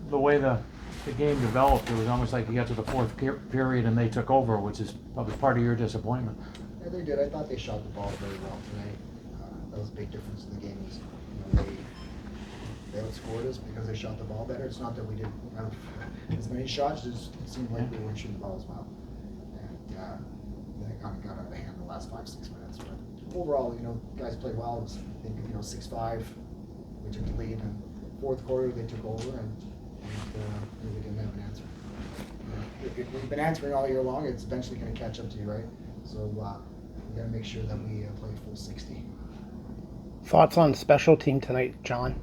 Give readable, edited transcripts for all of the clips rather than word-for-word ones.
the way the game developed, it was almost like you got to the fourth period and they took over, which is probably part of your disappointment. Yeah, they did. I thought they shot the ball very well tonight. That was a big difference in the game. Was, you know, they outscored us because they shot the ball better. It's not that we didn't have as many shots, it seemed like we weren't shooting the ball as well. And they kind of got out of hand in the last 5-6 minutes. But overall, you know, guys played well. It was, I think, you know, 6-5. We took the lead, and fourth quarter they took over, and we didn't have an answer. We've been answering all year long. It's eventually going to catch up to you, right? So we got to make sure that we play full 60. Thoughts on special team tonight, John?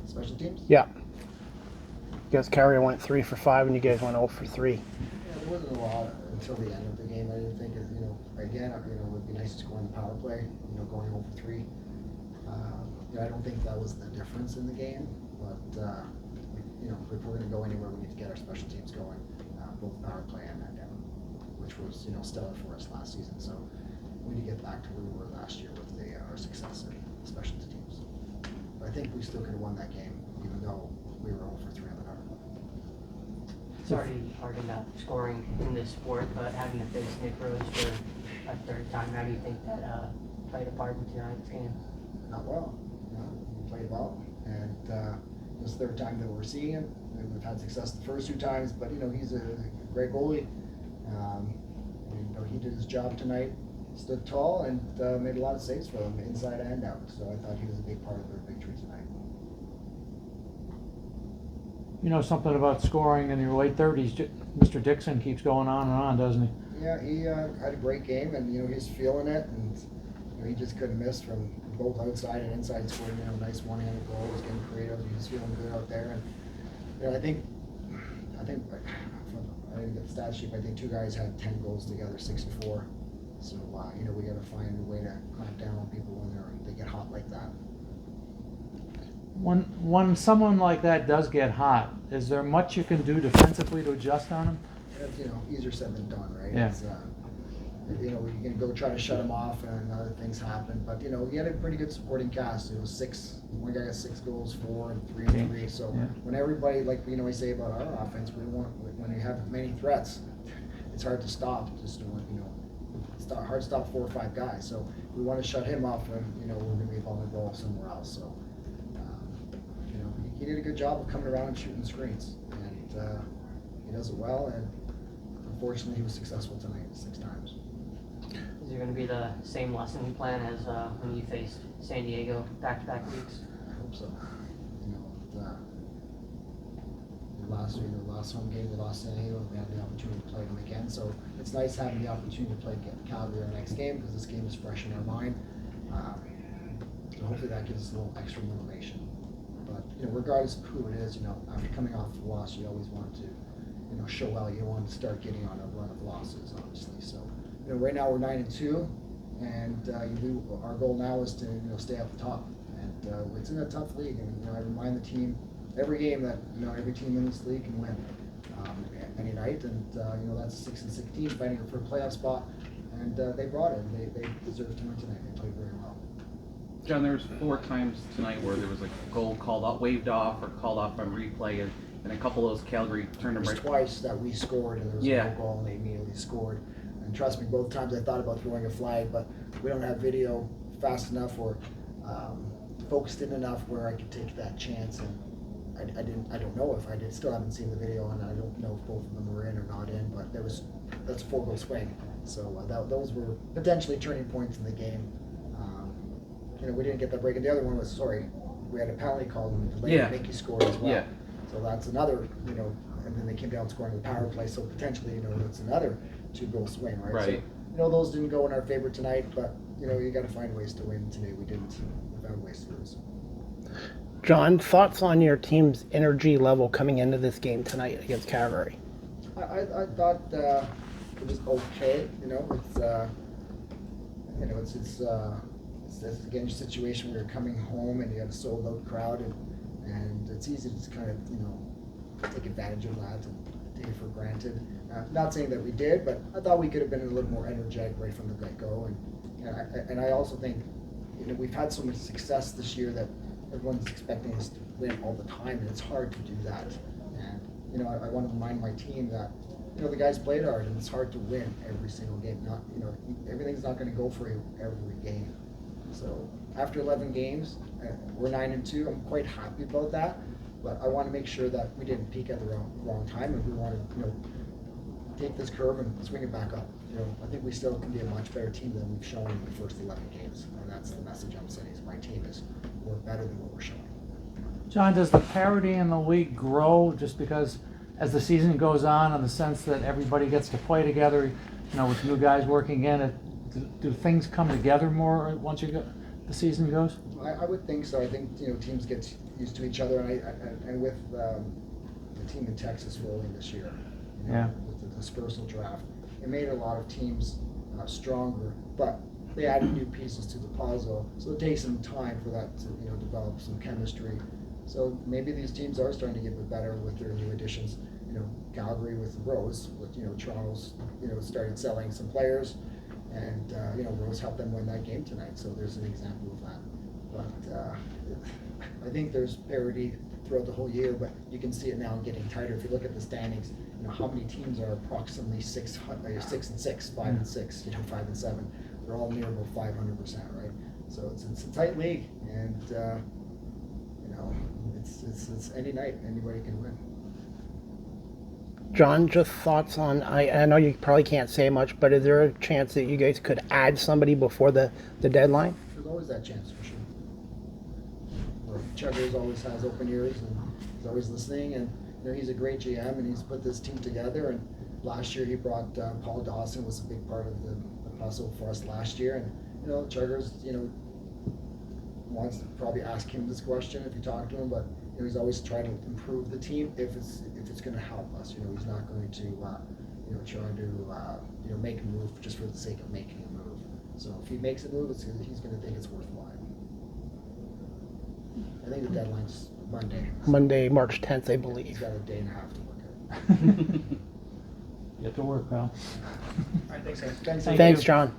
Special teams? Yeah. You guys Carrier went 3 for 5, and you guys went 0 for 3. Yeah, there wasn't a lot until the end of the game. I didn't think, you know, again, you know, it would be nice to score on the power play. You know, going 0 for 3. You know, I don't think that was the difference in the game, but you know, if we're going to go anywhere, we need to get our special teams going, both power play and man down, which was, you know, stellar for us last season. So we need to get back to where we were last year with our success in special teams. But I think we still could have won that game, even though we were 0 for 3 on the power play. It's already hard enough scoring in this sport, but having to face Nick Rose for a third time, how do you think that played a part in tonight's game? Not well. You know, we played well, and this is the third time that we're seeing him. We've had success the first 2 times, but you know, he's a great goalie. And, you know, he did his job tonight, stood tall, and made a lot of saves for them, inside and out. So I thought he was a big part of their victory tonight. You know something about scoring in your late 30s, Mr. Dixon keeps going on and on, doesn't he? Yeah, he had a great game, and you know, he's feeling it, and you know, he just couldn't miss from both outside and inside. Scoring, you know, nice one-handed goal. He's getting creative. He's feeling good out there, and you know, I think I didn't get the stat sheet, but I think 2 guys had 10 goals together, 64. So you know, we got to find a way to clamp down on people when they get hot like that. When someone like that does get hot, is there much you can do defensively to adjust on him? It's, you know, easier said than done, right? Yeah. It's, you know, you can go try to shut him off, and other things happen. But you know, we had a pretty good supporting cast. It was 6. One guy got 6 goals, 4 and 3 and 3. So yeah. when everybody, like you know, we say about our offense, we want when you have many threats, it's hard to stop. Just you know, it's hard to stop 4 or 5 guys. So we want to shut him off, and you know, we're going to be vulnerable somewhere else. So you know, he did a good job of coming around and shooting screens, and he does it well. And unfortunately, he was successful tonight 6 times. Is there going to be the same lesson plan as when you faced San Diego back-to-back weeks? I hope so. You know, the last home game we lost San Diego, we had the opportunity to play them again. So it's nice having the opportunity to play Calgary our next game, because this game is fresh in our mind. So hopefully that gives us a little extra motivation. But you know, regardless of who it is, you know, after coming off the loss, you always want to, you know, show well. You want to start getting on a run of losses, obviously. So. You know, right now we're 9-2, and our goal now is to, you know, stay at the top. And it's in a tough league, and you know, I remind the team every game that, you know, every team in this league can win any night, and you know, that's a 6-6 team fighting for a playoff spot, and they brought it. They deserve to win tonight. They played very well. John, there was 4 times tonight where there was a goal called off, waved off, or called off on replay, and a couple of those Calgary turned them right. Twice that we scored, and there was no goal, and they immediately scored. And trust me, both times I thought about throwing a flag, but we don't have video fast enough or focused in enough where I could take that chance. And I don't know if I did. Still haven't seen the video, and I don't know if both of them were in or not in. But that's a 4-goal swing. So those were potentially turning points in the game. You know, we didn't get that break, and the other one was we had a penalty called, and Mickey scored as well. Yeah. So that's another, you know, and then they came down scoring the power play. So potentially, you know, that's another 2-goal swing, right? So, you know, those didn't go in our favor tonight, but you know, you got to find ways to win. Today we didn't. We found ways to lose. John, thoughts on your team's energy level coming into this game tonight against Calgary? I thought it was okay. You know, it's again a situation where you're coming home and you have a sold out crowd, and it's easy to just kind of, you know, take advantage of that and take it for granted. Not saying that we did, but I thought we could have been a little more energetic right from the get-go. And I also think, you know, we've had so much success this year that everyone's expecting us to win all the time, and it's hard to do that. And you know, I want to remind my team that you know the guys played hard, and it's hard to win every single game. Not you know everything's not going to go for you every game. So after 11 games, we're 9-2. I'm quite happy about that, but I want to make sure that we didn't peak at the wrong time, and we want to you know take this curve and swing it back up. You know, I think we still can be a much better team than we've shown in the first 11 games, and that's the message I'm sending. Is my team is we're better than what we're showing. John, does the parity in the league grow just because as the season goes on, in the sense that everybody gets to play together, you know, with new guys working in it, do things come together more once the season goes? I would think so. I think you know teams get used to each other, and with the team in Texas rolling this year, you know, Yeah. with the dispersal draft, it made a lot of teams stronger, but they added new pieces to the puzzle, so it takes some time for that to you know develop some chemistry. So maybe these teams are starting to get a bit better with their new additions. You know, Calgary with Rose, with you know Toronto's you know started selling some players. And you know, Rose helped them win that game tonight, so there's an example of that. But I think there's parity throughout the whole year, but you can see it now getting tighter. If you look at the standings, you know how many teams are approximately 6 and 6, 5 and 6, you know 5 and 7. They're all near about 500%, right? So it's a tight league, and you know it's any night anybody can win. John, just thoughts on, I know you probably can't say much, but is there a chance that you guys could add somebody before the deadline? There's always that chance for sure. Well, Chuggers always has open ears and he's always listening, and you know he's a great GM and he's put this team together. And last year he brought Paul Dawson, was a big part of the puzzle for us last year. And you know Chuggers, you know, wants to probably ask him this question if you talk to him, but you know, he's always trying to improve the team if it's going to help us. You know, he's not going to you know try to you know make a move just for the sake of making a move. So if he makes a move, he's going to think it's worthwhile. I think the deadline's Monday. Monday, March 10th, I He's believe. got a day and a half to work at it. Get to work, pal. All right, thanks, guys. Thank Thanks, you. John.